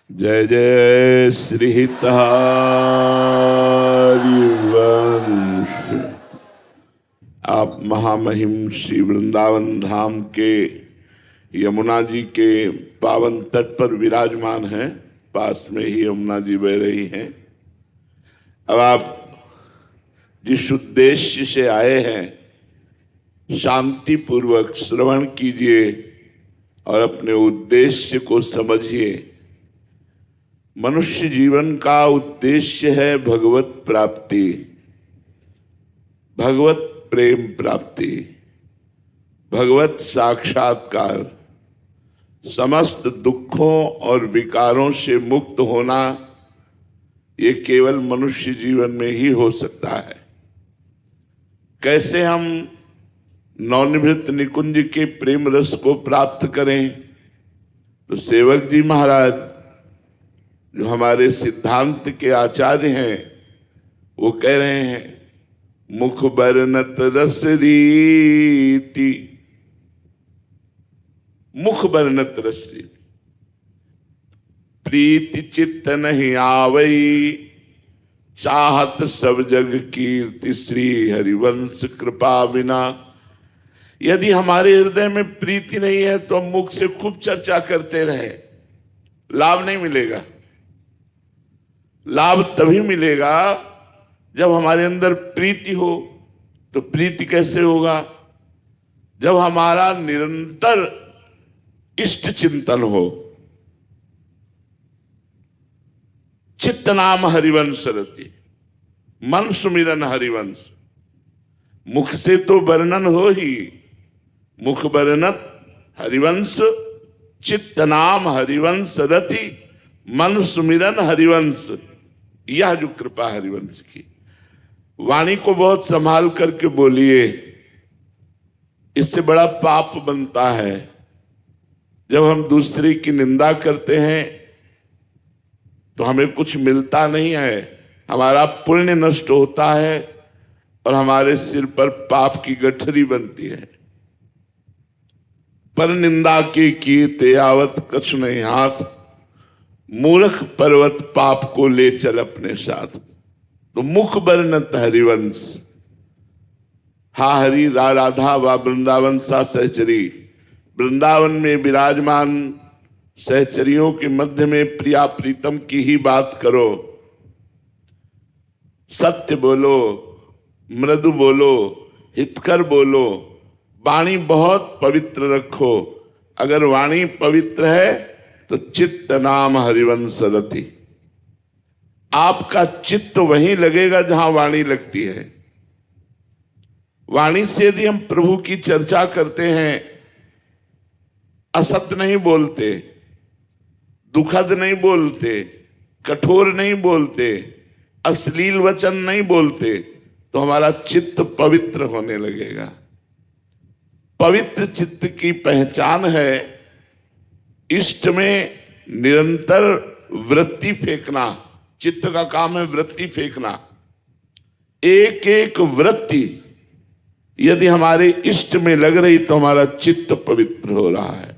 जय जय श्री हरिवंश। आप महामहिम श्री वृंदावन धाम के यमुना जी के पावन तट पर विराजमान हैं। पास में ही यमुना जी बह रही हैं। अब आप जिस उद्देश्य से आए हैं शांति पूर्वक श्रवण कीजिए और अपने उद्देश्य को समझिए। मनुष्य जीवन का उद्देश्य है भगवत प्राप्ति, भगवत प्रेम प्राप्ति, भगवत साक्षात्कार, समस्त दुखों और विकारों से मुक्त होना। ये केवल मनुष्य जीवन में ही हो सकता है। कैसे हम नवनिवृत्त निकुंज के प्रेम रस को प्राप्त करें? तो सेवक जी महाराज जो हमारे सिद्धांत के आचार्य हैं वो कह रहे हैं, मुख बरनत रस रीति, मुख बरनत रस रीति, प्रीति चित्त नहीं आवई, चाहत सब जग कीर्ति श्री हरिवंश कृपा बिना। यदि हमारे हृदय में प्रीति नहीं है तो हम मुख से खूब चर्चा करते रहे, लाभ नहीं मिलेगा। लाभ तभी मिलेगा जब हमारे अंदर प्रीति हो। तो प्रीति कैसे होगा? जब हमारा निरंतर इष्ट चिंतन हो। चित्त नाम हरिवंश रति, मन सुमिरन हरिवंश। मुख से तो वर्णन हो ही, मुख वर्णत हरिवंश, चित्त नाम हरिवंश रति, मन सुमिरन हरिवंश। यह जो कृपा हरिवंश की। वाणी को बहुत संभाल करके बोलिए, इससे बड़ा पाप बनता है। जब हम दूसरे की निंदा करते हैं तो हमें कुछ मिलता नहीं है, हमारा पुण्य नष्ट होता है और हमारे सिर पर पाप की गठरी बनती है। पर निंदा के किए ते आवत कछु नहीं हाथ, मूर्ख पर्वत पाप को ले चल अपने साथ। तो मुख बरनत हरिवंश। हा हरि रा राधा वा वृंदावन सा सहचरी। वृंदावन में विराजमान सहचरियों के मध्य में प्रिया प्रीतम की ही बात करो। सत्य बोलो, मृदु बोलो, हितकर बोलो, वाणी बहुत पवित्र रखो। अगर वाणी पवित्र है तो चित्त नाम हरिवंश रति। आपका चित्त वहीं लगेगा जहां वाणी लगती है। वाणी से यदि हम प्रभु की चर्चा करते हैं, असत्य नहीं बोलते, दुखद नहीं बोलते, कठोर नहीं बोलते, अश्लील वचन नहीं बोलते, तो हमारा चित्त पवित्र होने लगेगा। पवित्र चित्त की पहचान है इष्ट में निरंतर वृत्ति फेंकना। चित्त का काम है वृत्ति फेंकना। एक एक वृत्ति यदि हमारे इष्ट में लग रही तो हमारा चित्त पवित्र हो रहा है।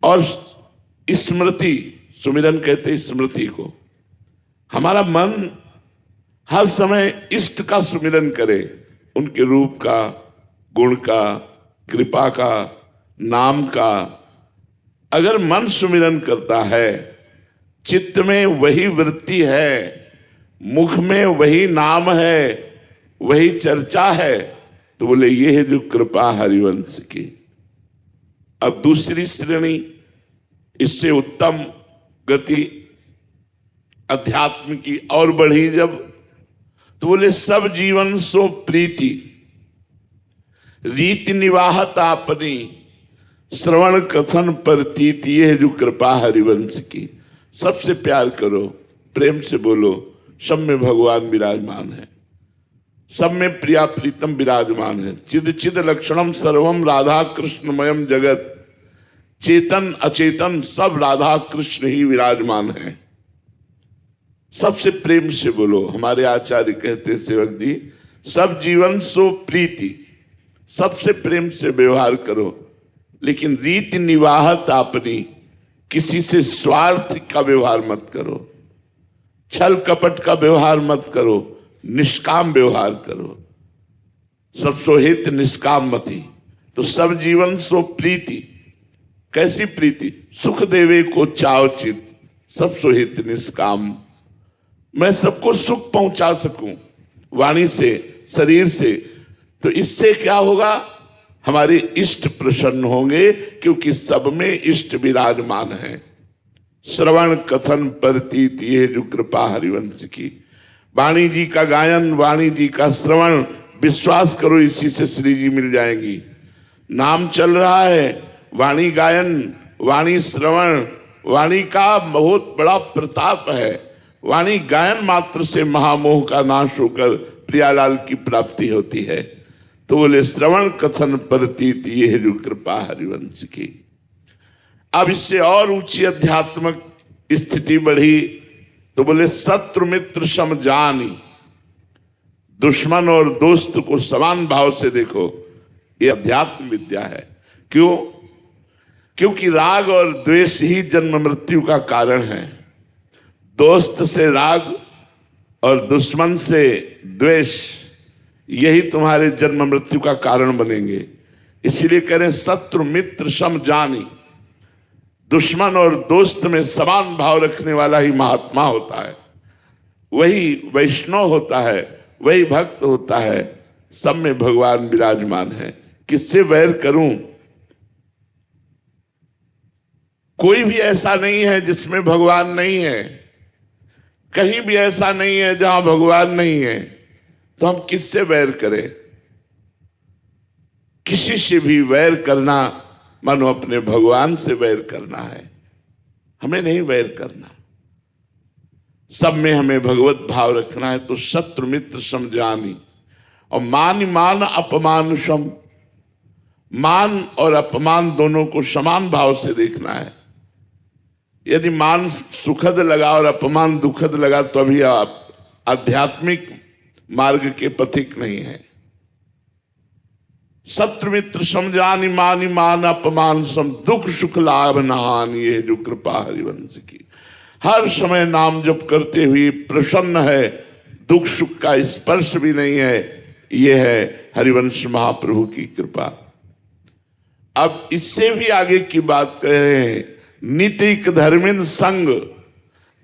और स्मृति, सुमिरन कहते हैं स्मृति को। हमारा मन हर समय इष्ट का सुमिरन करे, उनके रूप का, गुण का, कृपा का, नाम का। अगर मन सुमिरन करता है, चित्त में वही वृत्ति है, मुख में वही नाम है, वही चर्चा है, तो बोले ये है जो कृपा हरिवंश की। अब दूसरी श्रेणी, इससे उत्तम गति अध्यात्म की और बढ़ी जब, तो बोले सब जीवन सो प्रीति, रीति निवाहत आपनी, श्रवण कथन प्रतीति। ये है जो कृपा हरिवंश की। सबसे प्यार करो, प्रेम से बोलो। सब में भगवान विराजमान है, सब में प्रिया प्रीतम विराजमान है। चिद चिद लक्षणम सर्वम राधा कृष्णमयम जगत। चेतन अचेतन सब राधा कृष्ण ही विराजमान है। सबसे प्रेम से बोलो। हमारे आचार्य कहते सेवक जी, सब जीवन सो प्रीति, सबसे प्रेम से व्यवहार करो। लेकिन रीति निवाहत अपनी, किसी से स्वार्थ का व्यवहार मत करो, छल कपट का व्यवहार मत करो, निष्काम व्यवहार करो। सब सो हित निष्काम मति, तो सब जीवन सो प्रीति। कैसी प्रीति? सुख देवे को चाव चित, सब सो हित निष्काम। मैं सबको सुख पहुंचा सकूं वाणी से, शरीर से, तो इससे क्या होगा? हमारे इष्ट प्रसन्न होंगे, क्योंकि सब में इष्ट विराजमान है। श्रवण कथन प्रतीत, ये जो कृपा हरिवंश की। वाणी जी का गायन, वाणी जी का श्रवण, विश्वास करो इसी से श्री जी मिल जाएंगी। नाम चल रहा है, वाणी गायन, वाणी श्रवण, वाणी का बहुत बड़ा प्रताप है। वाणी गायन मात्र से महामोह का नाश होकर प्रियालाल की प्राप्ति होती है। तो बोले श्रवण कथन प्रतीत, ये जो कृपा हरिवंश की। अब इससे और ऊंची अध्यात्मक स्थिति बढ़ी, तो बोले शत्रु मित्र सम जानी, दुश्मन और दोस्त को समान भाव से देखो। ये अध्यात्म विद्या है। क्यों? क्योंकि राग और द्वेष ही जन्म मृत्यु का कारण है। दोस्त से राग और दुश्मन से द्वेष, यही तुम्हारे जन्म मृत्यु का कारण बनेंगे। इसीलिए कह रहे शत्रु मित्र सम जानी। दुश्मन और दोस्त में समान भाव रखने वाला ही महात्मा होता है, वही वैष्णव होता है, वही भक्त होता है। सब में भगवान विराजमान है। किससे वैर करूं? कोई भी ऐसा नहीं है जिसमें भगवान नहीं है। कहीं भी ऐसा नहीं है जहां भगवान नहीं है। तो हम किससे वैर करें? किसी से भी वैर करना मानो अपने भगवान से वैर करना है। हमें नहीं वैर करना, सब में हमें भगवत भाव रखना है। तो शत्रु मित्र समझानी, और मान मान अपमान सम, मान और अपमान दोनों को समान भाव से देखना है। यदि मान सुखद लगा और अपमान दुखद लगा तो अभी आप आध्यात्मिक मार्ग के पथिक नहीं है। शत्रु मित्र समझानी, मानी मान अपमान सम, दुख सुख लाभ नहान, ये जो कृपा हरिवंश की। हर समय नाम जप करते हुए प्रसन्न है, दुख सुख का स्पर्श भी नहीं है। ये है हरिवंश महाप्रभु की कृपा। अब इससे भी आगे की बात कह रहे हैं। नितिक धर्मिन संग,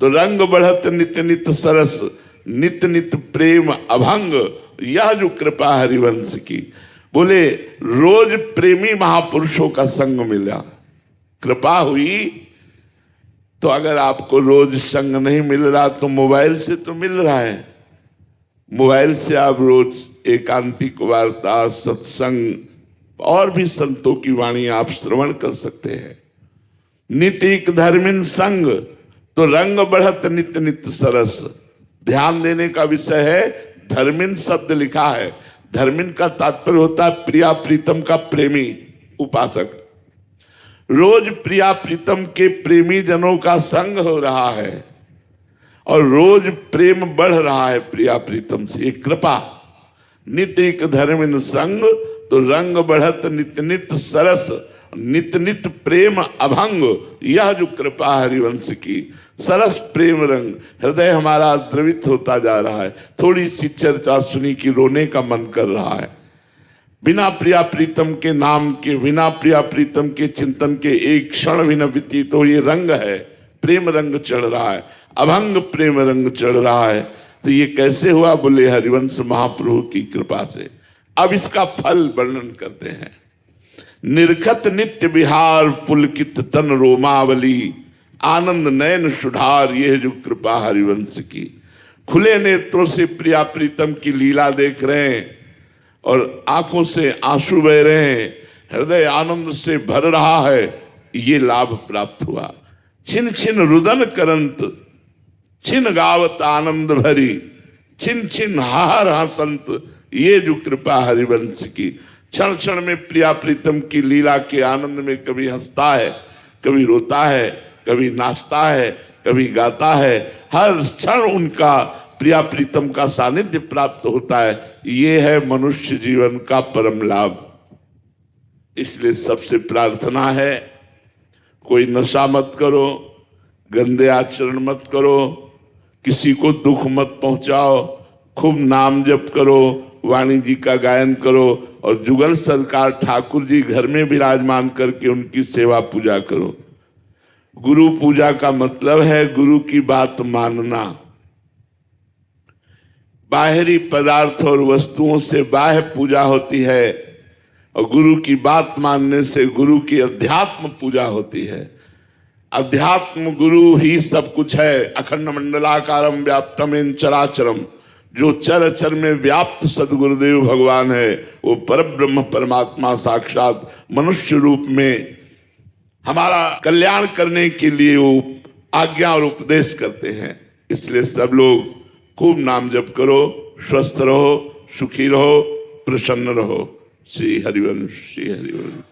तो रंग बढ़त नित नित सरस, नित नित प्रेम अभंग, यह जो कृपा हरिवंश की। बोले रोज प्रेमी महापुरुषों का संग मिला, कृपा हुई। तो अगर आपको रोज संग नहीं मिल रहा तो मोबाइल से तो मिल रहा है। मोबाइल से आप रोज एकांतिक वार्ता, सत्संग और भी संतों की वाणी आप श्रवण कर सकते हैं। नितिक धर्मिन संग, तो रंग बढ़त नित नित सरस। ध्यान देने का विषय है। धर्मिन शब्द लिखा है, धर्मिन का तात्पर्य होता है प्रिया प्रीतम का प्रेमी उपासक। रोज प्रिया प्रीतम के प्रेमी जनों का संग हो रहा है और रोज प्रेम बढ़ रहा है प्रिया प्रीतम से, एक कृपा। नितिक धर्मिन संग, तो रंग बढ़त नित नित सरस, नित नित प्रेम अभंग, यह जो कृपा हरिवंश की। सरस प्रेम रंग, हृदय हमारा द्रवित होता जा रहा है। थोड़ी सी चर्चा सुनी कि रोने का मन कर रहा है। बिना प्रिया प्रीतम के नाम के, बिना प्रिया प्रीतम के चिंतन के एक क्षण भी न बीती। तो ये रंग है, प्रेम रंग चढ़ रहा है, अभंग प्रेम रंग चढ़ रहा है। तो ये कैसे हुआ? बोले हरिवंश महाप्रभु की कृपा से। अब इसका फल वर्णन करते हैं। निर्खत नित्य विहार पुलकित तन रोमावली, आनंद नयन सुधार, यह जो कृपा हरिवंश की। खुले नेत्रों से प्रिया प्रीतम की लीला देख रहे हैं और आंखों से आंसू बह रहे हैं, हृदय आनंद से भर रहा है, ये लाभ प्राप्त हुआ। छिन छिन रुदन करंत, छिन गावत आनंद भरी, छिन छिन हार हसंत, ये जो कृपा हरिवंश की। क्षण क्षण में प्रिया प्रीतम की लीला के आनंद में कभी हंसता है, कभी रोता है, कभी नाचता है, कभी गाता है। हर क्षण उनका प्रिया प्रीतम का सानिध्य प्राप्त होता है। ये है मनुष्य जीवन का परम लाभ। इसलिए सबसे प्रार्थना है, कोई नशा मत करो, गंदे आचरण मत करो, किसी को दुख मत पहुंचाओ, खूब नाम जप करो, वाणी जी का गायन करो और जुगल सरकार ठाकुर जी घर में विराजमान करके उनकी सेवा पूजा करो। गुरु पूजा का मतलब है गुरु की बात मानना। बाहरी पदार्थ और वस्तुओं से बाह्य पूजा होती है और गुरु की बात मानने से गुरु की अध्यात्म पूजा होती है। अध्यात्म गुरु ही सब कुछ है। अखंड मंडलाकारम व्याप्तम इन चराचरम, जो चर अचर में व्याप्त सदगुरुदेव भगवान है वो परब्रह्म परमात्मा साक्षात मनुष्य रूप में हमारा कल्याण करने के लिए वो आज्ञा और उपदेश करते हैं। इसलिए सब लोग खूब नाम जप करो, स्वस्थ रहो, सुखी रहो, प्रसन्न रहो। श्री हरिवंश, श्री हरिवंश।